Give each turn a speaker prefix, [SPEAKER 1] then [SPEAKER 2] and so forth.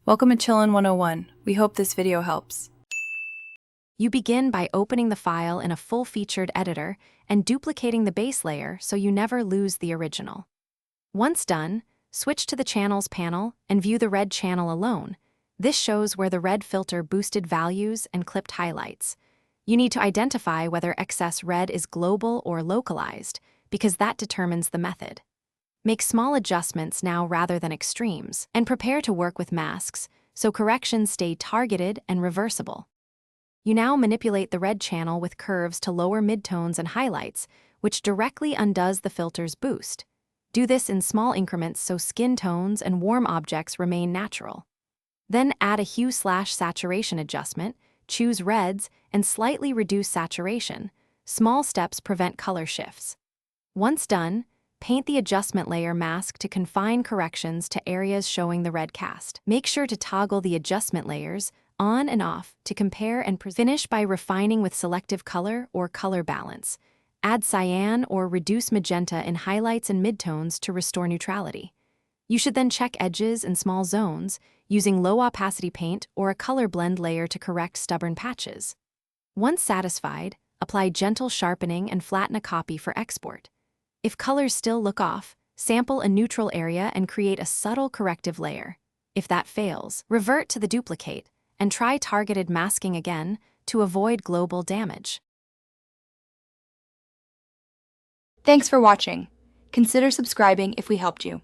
[SPEAKER 1] Welcome to Chillin' 101. We hope this video helps.
[SPEAKER 2] You begin by opening the file in a full-featured editor and duplicating the base layer so you never lose the original. Once done, switch to the Channels panel and view the red channel alone. This shows where the red filter boosted values and clipped highlights. You need to identify whether excess red is global or localized, because that determines the method. Make small adjustments now rather than extremes, and prepare to work with masks so corrections stay targeted and reversible. You now manipulate the red channel with curves to lower midtones and highlights, which directly undoes the filter's boost. Do this in small increments so skin tones and warm objects remain natural. Then add a hue/saturation adjustment, choose reds, and slightly reduce saturation. Small steps prevent color shifts. Once done, paint the adjustment layer mask to confine corrections to areas showing the red cast. Make sure to toggle the adjustment layers on and off to compare and finish by refining with selective color or color balance. Add cyan or reduce magenta in highlights and midtones to restore neutrality. You should then check edges and small zones using low opacity paint or a color blend layer to correct stubborn patches. Once satisfied, apply gentle sharpening and flatten a copy for export. If colors still look off, sample a neutral area and create a subtle corrective layer. If that fails, revert to the duplicate and try targeted masking again to avoid global damage.
[SPEAKER 1] Thanks for watching. Consider subscribing if we helped you.